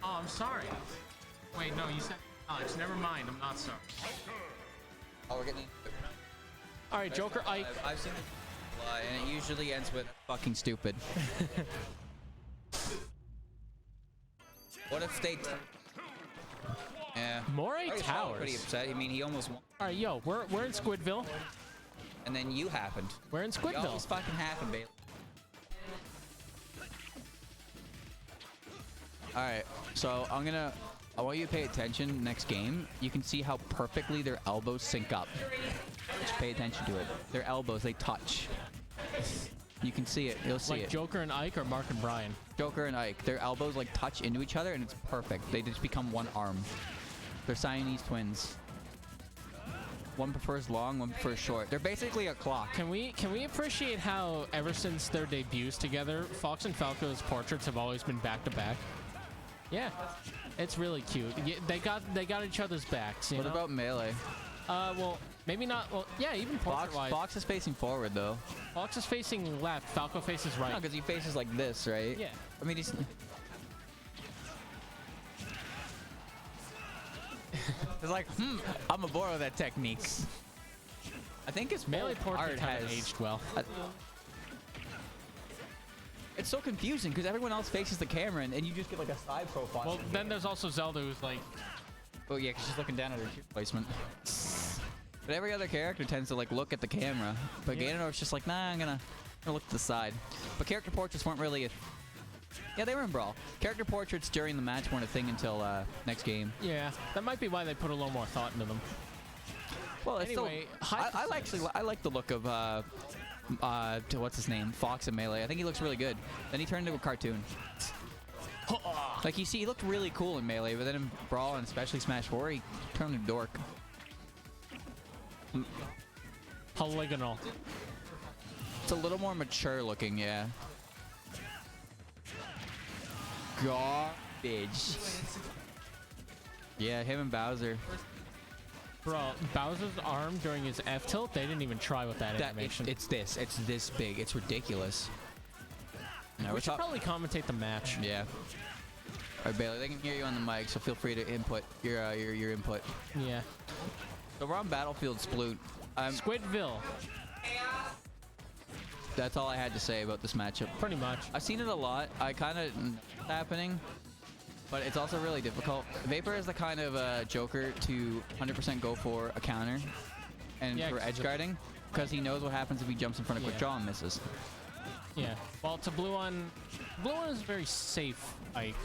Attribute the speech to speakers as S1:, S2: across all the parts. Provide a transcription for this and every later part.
S1: Oh, I'm sorry. Wait, no, you said Alex. Never mind. I'm not sorry.
S2: Oh, we're getting.
S1: All right, Joker Ike.
S2: I've seen it a lot, and it usually ends with fucking stupid. What if they? Yeah.
S1: Moray Towers.
S2: Pretty upset. I mean, he almost won.
S1: All right, yo, we're in Squidville.
S2: And then you happened.
S1: We're in
S2: It
S1: Squidville.
S2: always fucking happened, Bailey. All right, so I want you to pay attention next game. You can see how perfectly their elbows sync up. Just pay attention to it. Their elbows, they touch. You can see it. You'll see
S1: like
S2: it.
S1: Joker and Ike or Mark and Brian?
S2: Joker and Ike. Their elbows like touch into each other and it's perfect. They just become one arm. They're Siamese twins. One prefers long, one prefers short. They're basically a clock.
S1: Can we appreciate how ever since their debuts together, Fox and Falco's portraits have always been back to back? Yeah, it's really cute. Yeah, they got each other's backs.
S2: What about Melee?
S1: Well, maybe not. Well, yeah, even portrait-wise.
S2: Fox is facing forward though.
S1: Fox is facing left. Falco faces right.
S2: No, because he faces like this, right?
S1: Yeah.
S2: I mean, he's. It's like, I'm a borrow that technique. I think his
S1: Melee portrait
S2: has
S1: aged well.
S2: It's so confusing because everyone else faces the camera and you just get like a side profile.
S1: Well, then there's also Zelda who's like.
S2: Oh yeah, because she's looking down at her placement. But every other character tends to like look at the camera. But
S1: Yeah.
S2: Ganondorf's just like, nah, I'm gonna look to the side. But character portraits weren't really a. Yeah, they were in Brawl. Character portraits during the match weren't a thing until next game.
S1: Yeah, that might be why they put a little more thought into them.
S2: Well, it's
S1: Anyway,
S2: still, I like the look of what's his name, Fox in Melee. I think he looks really good. Then he turned into a cartoon. Like he looked really cool in Melee, but then in Brawl and especially Smash 4, he turned into a dork.
S1: Polygonal.
S2: It's a little more mature looking, yeah. Garbage. Yeah, him and Bowser.
S1: Bro, Bowser's arm during his F tilt, they didn't even try with that animation.
S2: It's this big. It's ridiculous. No,
S1: We should probably commentate the match.
S2: Yeah. All right, Bailey, they can hear you on the mic, so feel free to input your input.
S1: Yeah.
S2: So we're on Battlefield Sploot.
S1: Squidville.
S2: That's all I had to say about this matchup.
S1: Pretty much.
S2: I've seen it a lot. I kind of happening, but it's also really difficult. Vapor is the kind of Joker to 100% go for a counter and for edge guarding, because he knows what happens if he jumps in front of quick draw and misses.
S1: Yeah. Well, TehBlueOne is very safe, Ike.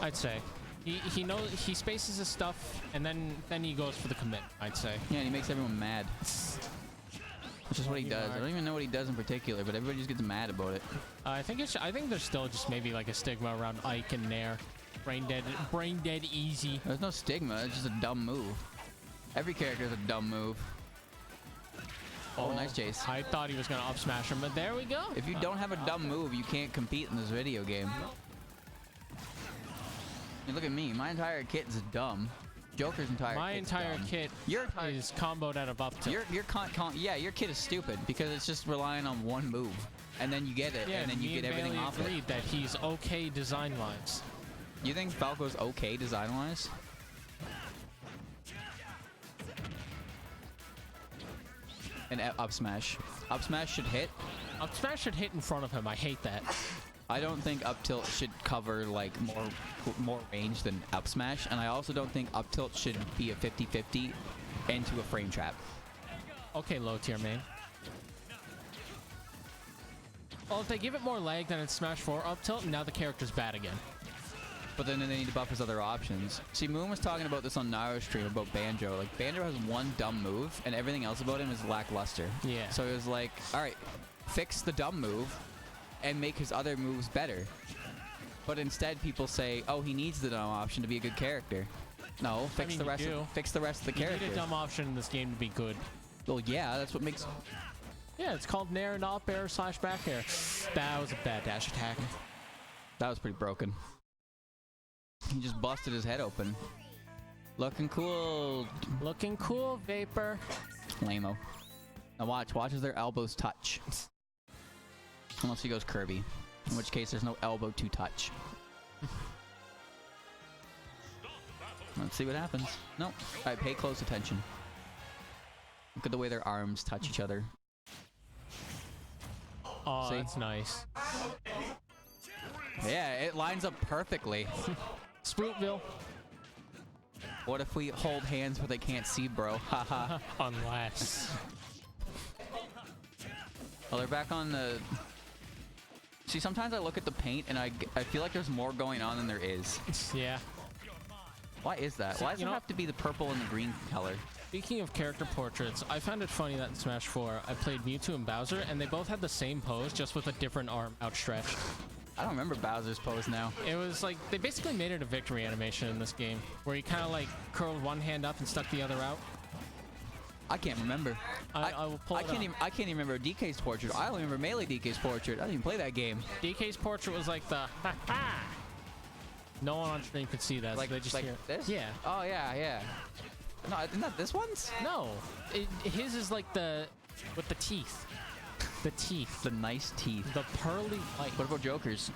S1: I'd say. He knows, he spaces his stuff and then he goes for the commit, I'd say.
S2: Yeah, and he makes everyone mad. Which is what he does. I don't even know what he does in particular, but everybody just gets mad about it.
S1: I think there's still just maybe like a stigma around Ike and Nair. Brain dead easy.
S2: There's no stigma, it's just a dumb move. Every character is a dumb move. Oh, nice chase.
S1: I thought he was gonna up smash him, but there we go.
S2: If you don't have a dumb move, you can't compete in this video game. And look at me, my entire kit is dumb. Joker's entire
S1: kit is comboed out of up tilt.
S2: Your kit is stupid because it's just relying on one move, and then you get it, and then you get everything off it.
S1: Agreed that he's okay design wise.
S2: You think Falco's okay design wise? And up smash. Up smash should hit.
S1: Up smash should hit in front of him. I hate that.
S2: I don't think up tilt should cover like more range than up smash, and I also don't think up tilt should be a 50-50 into a frame trap.
S1: Okay, low tier main. Well, if they give it more lag than in Smash 4 up tilt, now the character's bad again.
S2: But then they need to buff his other options. See, Moon was talking about this on Naro's stream about Banjo. Like, Banjo has one dumb move, and everything else about him is lackluster.
S1: Yeah.
S2: So it was like, all right, fix the dumb move and make his other moves better. But instead, people say, oh, he needs the dumb option to be a good character. No, fix the rest of the character.
S1: You need a dumb option in this game to be good.
S2: Well, yeah, that's what makes...
S1: Yeah, it's called Nair and up air / back air. That was a bad dash attack.
S2: That was pretty broken. He just busted his head open. Looking cool.
S1: Looking cool, Vapor.
S2: Lame-o. Now watch as their elbows touch. Unless he goes Kirby. In which case there's no elbow to touch. Let's see what happens. Nope. Alright, pay close attention. Look at the way their arms touch each other.
S1: Oh,
S2: see?
S1: That's nice.
S2: Yeah, it lines up perfectly.
S1: Spootville.
S2: What if we hold hands but they can't see, bro? Haha.
S1: Unless.
S2: Well, they're back on the... See, sometimes I look at the paint and I feel like there's more going on than there is.
S1: Yeah.
S2: Why is that?
S1: So,
S2: Why does it have to be the purple and the green color?
S1: Speaking of character portraits, I found it funny that in Smash 4, I played Mewtwo and Bowser, and they both had the same pose, just with a different arm outstretched.
S2: I don't remember Bowser's pose now.
S1: It was like, they basically made it a victory animation in this game, where he kind of like curled one hand up and stuck the other out.
S2: I can't remember.
S1: I will pull it up.
S2: I can't even remember DK's portrait. I only remember Melee DK's portrait. I didn't even play that game.
S1: DK's portrait was like the ha-ha. No one on stream could see that,
S2: Like,
S1: so they just
S2: like
S1: hear
S2: this?
S1: Yeah.
S2: Oh, yeah, yeah. No, isn't that this one's?
S1: No. His is like the... with the teeth. The teeth.
S2: The nice teeth.
S1: The pearly white.
S2: What about Joker's?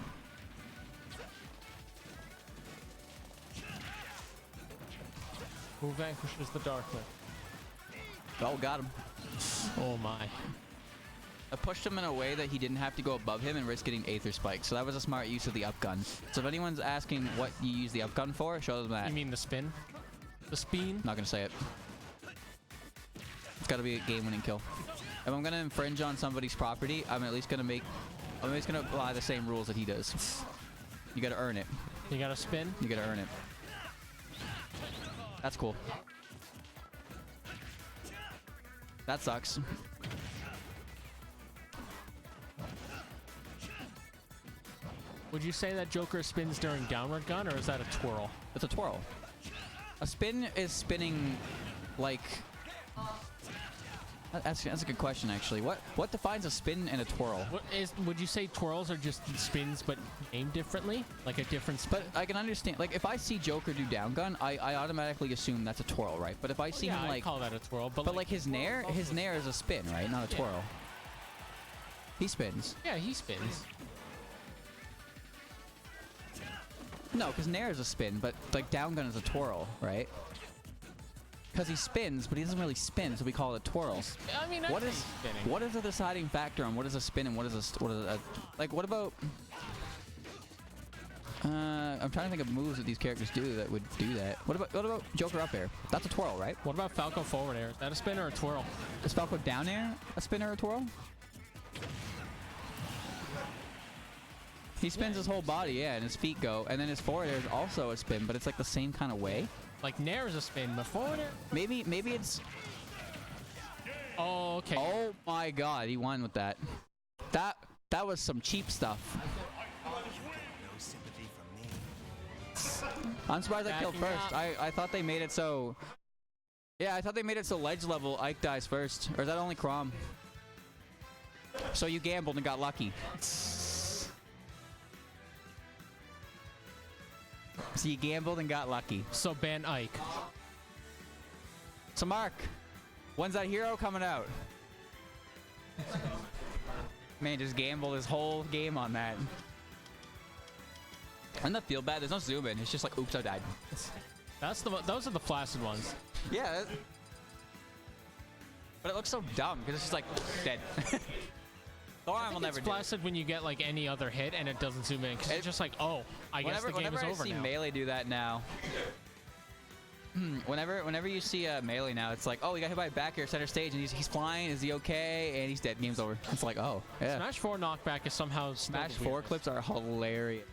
S1: Who vanquishes the darkness?
S2: Oh, got him.
S1: Oh my.
S2: I pushed him in a way that he didn't have to go above him and risk getting Aether Spike. So that was a smart use of the up gun. So if anyone's asking what you use the up gun for, show them that.
S1: You mean the spin? The spin?
S2: Not gonna say it. It's gotta be a game-winning kill. If I'm gonna infringe on somebody's property, I'm at least gonna apply the same rules that he does. You gotta earn it.
S1: You gotta spin?
S2: You gotta earn it. That's cool. That sucks.
S1: Would you say that Joker spins during downward gun, or is that a twirl?
S2: It's a twirl. A spin is spinning like... That's a good question, actually. What defines a spin and a twirl?
S1: Would you say twirls are just spins but named differently? Like a different spin?
S2: But I can understand, like, if I see Joker do down gun, I automatically assume that's a twirl, right? But if I see him, like...
S1: I call that a twirl, but
S2: like his nair is a spin, right? Not a twirl. He spins.
S1: Yeah, he spins.
S2: No, because nair is a spin, but, like, down gun is a twirl, right? Because he spins, but he doesn't really spin, so we call it a twirl.
S1: I mean,
S2: what is the deciding factor on what is a spin and what is a like, what about... I'm trying to think of moves that these characters do that would do that. What about Joker up air? That's a twirl, right?
S1: What about Falco forward air? Is that a spin or a twirl?
S2: Is Falco down air a spin or a twirl? He spins his whole body, yeah, and his feet go, and then his forward air is also a spin, but it's like the same kind of way.
S1: Like nair is a spin, but forward air?
S2: Maybe it's...
S1: Oh, okay.
S2: Oh my god, he won with that. That was some cheap stuff. I'm surprised I killed first. I thought they made it so... Yeah, I thought they made it so ledge level Ike dies first. Or is that only Chrom? So you gambled and got lucky. So you gambled and got lucky.
S1: So ban Ike.
S2: So Mark, when's that hero coming out? Man, just gambled his whole game on that. Doesn't that feel bad? There's no zoom in. It's just like, oops, I died.
S1: Those are the flaccid ones.
S2: Yeah. But it looks so dumb because it's just like dead. Thorn will never do. It's
S1: flaccid when you get like any other hit and it doesn't zoom in because it's just like, oh, I guess the game is over now.
S2: Whenever I see Melee do that now, whenever you see Melee now, it's like, oh, he got hit by a back air center stage and he's flying. Is he okay? And he's dead. Game's over. It's like, oh, yeah.
S1: Smash 4 knockback is somehow
S2: Smash 4 clips are hilarious.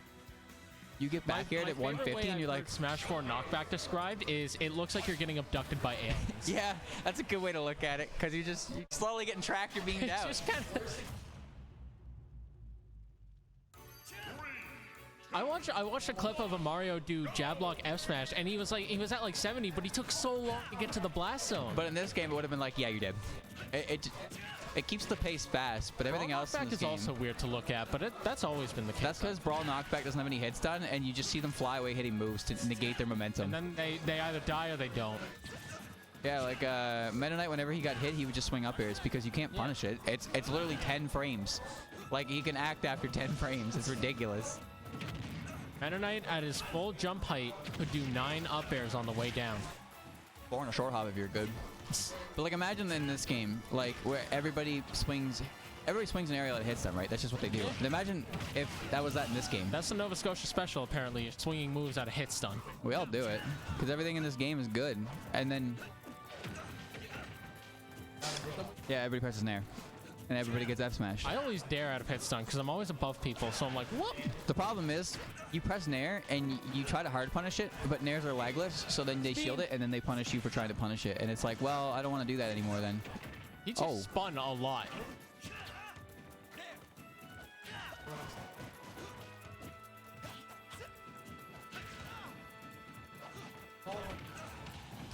S2: You get back aired at 150 and you're like...
S1: Smash 4 knockback described is it looks like you're getting abducted by aliens.
S2: Yeah, that's a good way to look at it because you're slowly getting tracked or beamed out.
S1: It's just kind of... I watched a clip of a Mario do jab block F smash, and he was at like 70, but he took so long to get to the blast zone.
S2: But in this game, it would have been like, yeah, you're dead. It keeps the pace fast, but everything else in this game...
S1: Knockback is also weird to look at, but that's always been the case.
S2: That's because Brawl Knockback doesn't have any hits done, and you just see them fly away hitting moves to negate their momentum.
S1: And then they either die or they don't.
S2: Yeah, like Meta Knight, whenever he got hit, he would just swing up airs because you can't punish it. It's literally 10 frames. Like, he can act after 10 frames. It's ridiculous.
S1: Meta Knight at his full jump height could do 9 up airs on the way down.
S2: 4 on a short hop if you're good. But like imagine in this game, like where everybody swings an aerial that hits them, right? That's just what they do.
S1: Yeah.
S2: And imagine if that was that in this game.
S1: That's the Nova Scotia special, apparently, swinging moves at a hit stun.
S2: We all do it because everything in this game is good. And then, yeah, everybody presses nair, and everybody gets F smashed.
S1: I always dare at a hit stun because I'm always above people, so I'm like, whoop.
S2: The problem is, you press nair and you try to hard punish it, but nairs are lagless, so then they shield it and then they punish you for trying to punish it, and it's like, well, I don't want to do that anymore then.
S1: He just spun a lot.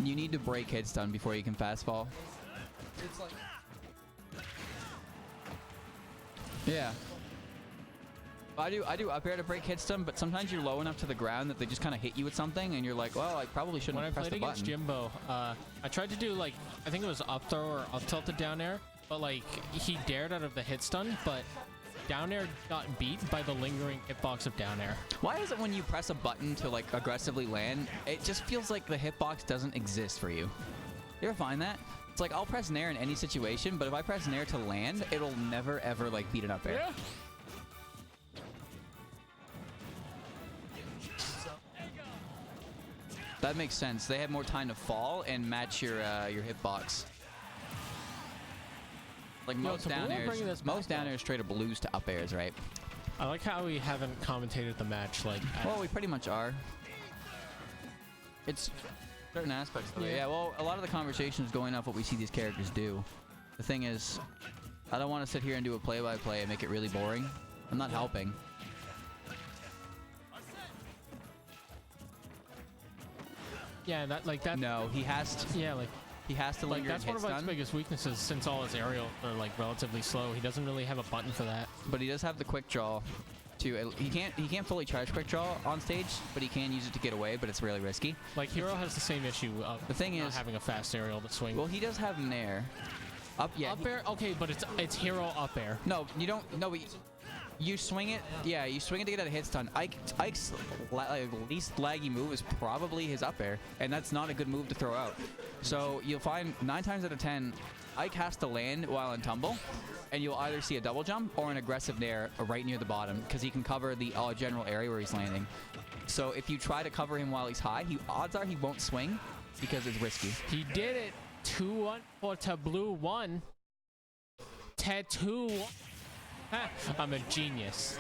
S2: You need to break hit stun before you can fast fall.
S3: It's like...
S2: Yeah. I do up air to break hit stun, but sometimes you're low enough to the ground that they just kind of hit you with something, and you're like, well, I probably shouldn't have pressed the button.
S1: When I played against Jimbo, I tried to do like, I think it was up throw or up tilted down air, but like he dared out of the hit stun, but down air got beat by the lingering hitbox of down air.
S2: Why is it when you press a button to like aggressively land, it just feels like the hitbox doesn't exist for you? You ever find that? It's like I'll press nair in any situation, but if I press nair to land, it'll never ever like beat an up air.
S1: Yeah.
S2: That makes sense. They have more time to fall and match your hitbox. Like most down airs straight up lose to up airs, right?
S1: I like how we haven't commentated the match. Like,
S2: well, we pretty much are. It's certain aspects of it. Yeah. Well, a lot of the conversation is going off what we see these characters do. The thing is, I don't want to sit here and do a play-by-play and make it really boring. I'm not helping.
S1: Yeah, that.
S2: No, he has to.
S1: Yeah, like.
S2: He has to linger
S1: That's one of his biggest weaknesses since all his aerial are like relatively slow. He doesn't really have a button for that.
S2: But he does have the quick draw. He can't fully charge quick draw on stage, but he can use it to get away. But it's really risky.
S1: Like Hero has the same issue of
S2: the thing is
S1: having a fast aerial to swing.
S2: Well, he does have nair. Up
S1: air. Okay, but it's Hero up air.
S2: No, you don't. No, you swing it. Yeah, you swing it to get out a hit stun. Ike's least laggy move is probably his up air, and that's not a good move to throw out. So you'll find 9 times out of 10, Ike has to land while in tumble, and you'll either see a double jump or an aggressive nair right near the bottom because he can cover the general area where he's landing. So if you try to cover him while he's high, odds are he won't swing because it's risky.
S1: He did it. 2-1 for TehBlueOne. Tattoo. I'm a genius.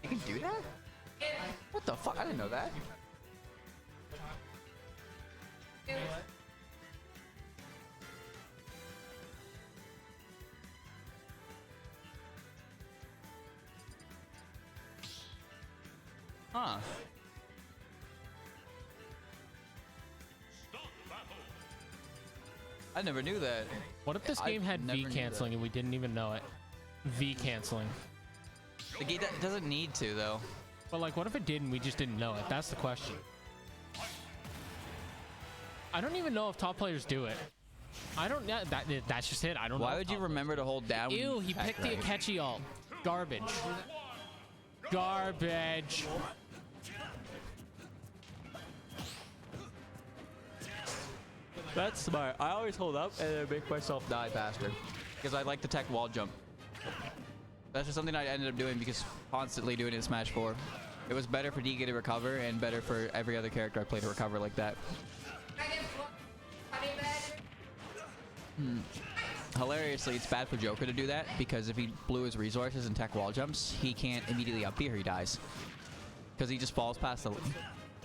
S2: You can do that? What the fuck? I didn't know that. Huh. I never knew that.
S1: What if this game had V canceling and we didn't even know it? V canceling.
S2: The game doesn't need to, though.
S1: But like, what if it did and we just didn't know it? That's the question. I don't even know if top players do it. I don't know. That's just it. I don't know.
S2: Why would you remember to hold down?
S1: Ew, he picked the Akechi ult. Garbage. Garbage.
S2: That's smart. I always hold up and then make myself die faster because I like the tech wall jump. That's just something I ended up doing because constantly doing it in Smash 4. It was better for DK to recover and better for every other character I play to recover like that. Hilariously, it's bad for Joker to do that because if he blew his resources and tech wall jumps, he can't immediately up B or he dies. Because he just falls past the...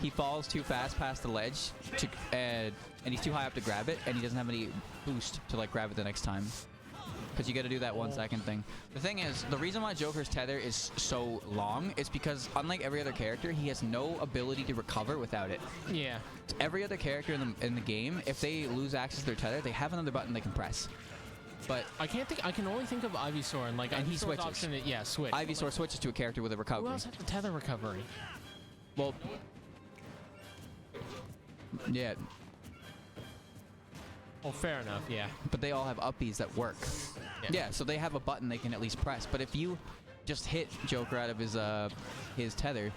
S2: He falls too fast past the ledge to, and he's too high up to grab it, and he doesn't have any boost to like grab it the next time. Because you got to do that 1 second thing. The thing is, the reason why Joker's tether is so long is because unlike every other character, he has no ability to recover without it.
S1: Yeah.
S2: Every other character in the game, if they lose access to their tether, they have another button they can press. But
S1: I can't think. I can only think of Ivysaur and like.
S2: And he switches.
S1: Option, yeah, switch.
S2: Ivysaur switches to a character with a recovery.
S1: Who else has the tether recovery?
S2: Well, yeah.
S1: Oh, fair enough, yeah.
S2: But they all have uppies that work. Yeah, so they have a button they can at least press. But if you just hit Joker out of his tether,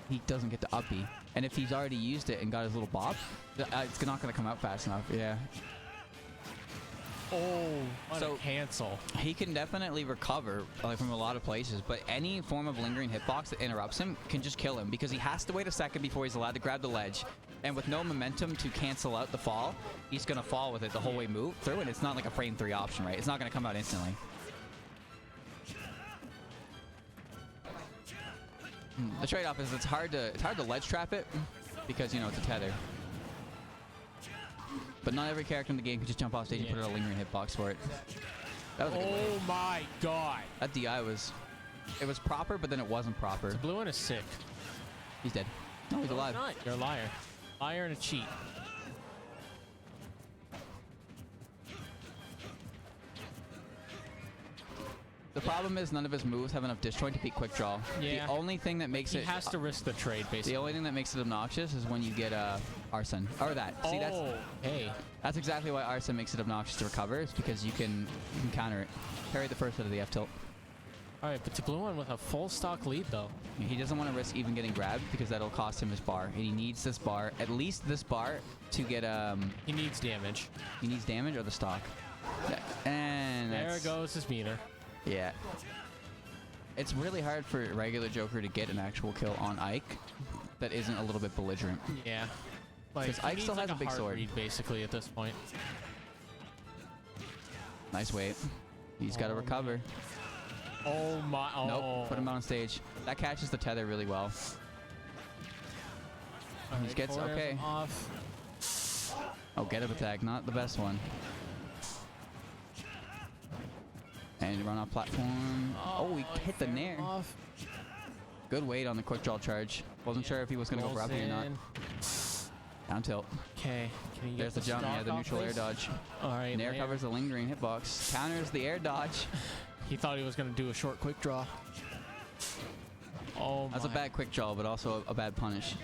S2: he doesn't get the uppie. And if he's already used it and got his little bop, it's not going to come out fast enough. Yeah.
S1: Oh, what a cancel.
S2: He can definitely recover from a lot of places, but any form of lingering hitbox that interrupts him can just kill him because he has to wait a second before he's allowed to grab the ledge. And with no momentum to cancel out the fall, he's going to fall with it the whole way move through, and it's not like a frame 3 option, right? It's not going to come out instantly. The trade-off is it's hard to ledge trap it because, you know, it's a tether. But not every character in the game can just jump off stage and put out a lingering hitbox for it. That was a good
S1: Oh my god.
S2: That DI was... It was proper, but then it wasn't proper.
S1: TehBlueOne is sick.
S2: He's dead. No, he's alive.
S1: Not. You're a liar. Liar and a cheat.
S2: The problem is none of his moves have enough disjoint to beat quick draw.
S1: Yeah.
S2: The only thing that makes
S1: he has to risk the trade, basically.
S2: The only thing that makes it obnoxious is when you get Arson. Or that. See, that's exactly why Arson makes it obnoxious to recover. It's because you can counter it. Parry the first hit of the F tilt.
S1: Alright, but TehBlueOne with a full stock lead, though.
S2: He doesn't want to risk even getting grabbed because that'll cost him his bar. And he needs this bar, at least this bar, to get...
S1: He needs damage.
S2: He needs damage or the stock. And
S1: there goes his meter.
S2: Yeah. It's really hard for regular Joker to get an actual kill on Ike that isn't a little bit belligerent.
S1: Yeah. Like,
S2: Ike still has a big sword.
S1: Read, basically, at this point.
S2: Nice wait. He's got to recover.
S1: Man. Oh my. Oh.
S2: Nope. Put him on stage. That catches the tether really well. He gets okay.
S1: Off.
S2: Oh, get up attack. Not the best one. And run off platform. Oh, he hit the nair.
S1: Off.
S2: Good weight on the quick draw charge. Wasn't sure if he was going to go for uppy or not. Down tilt.
S1: Okay. Can you
S2: There's the jump. Yeah, the neutral air dodge.
S1: All right.
S2: Nair covers the lingering hitbox. Counters the air dodge.
S1: He thought he was going to do a short quick draw. Oh my.
S2: That's a bad quick draw, but also a bad punish.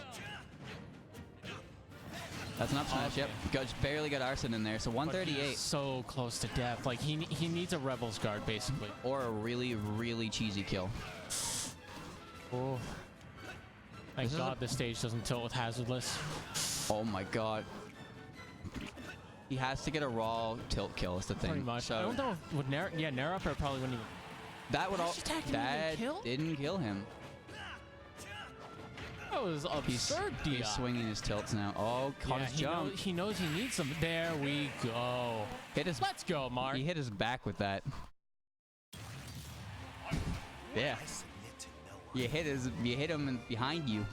S2: That's an up smash, yep. Just barely got Arson in there, so 138.
S1: So close to death. Like, he needs a Rebel's Guard, basically.
S2: Or a really, really cheesy kill.
S1: Oh. Thank God this stage doesn't tilt with Hazardless.
S2: Oh my god. He has to get a raw tilt kill is the thing.
S1: Pretty much.
S2: So
S1: I don't know. Would Nair up or probably wouldn't even...
S2: That would all... That didn't kill him.
S1: That was absurd.
S2: He's swinging his tilts now. Oh, caught his jump.
S1: He knows he needs them. There we go. Let's go, Mark.
S2: He hit his back with that. Yeah. You hit him behind you.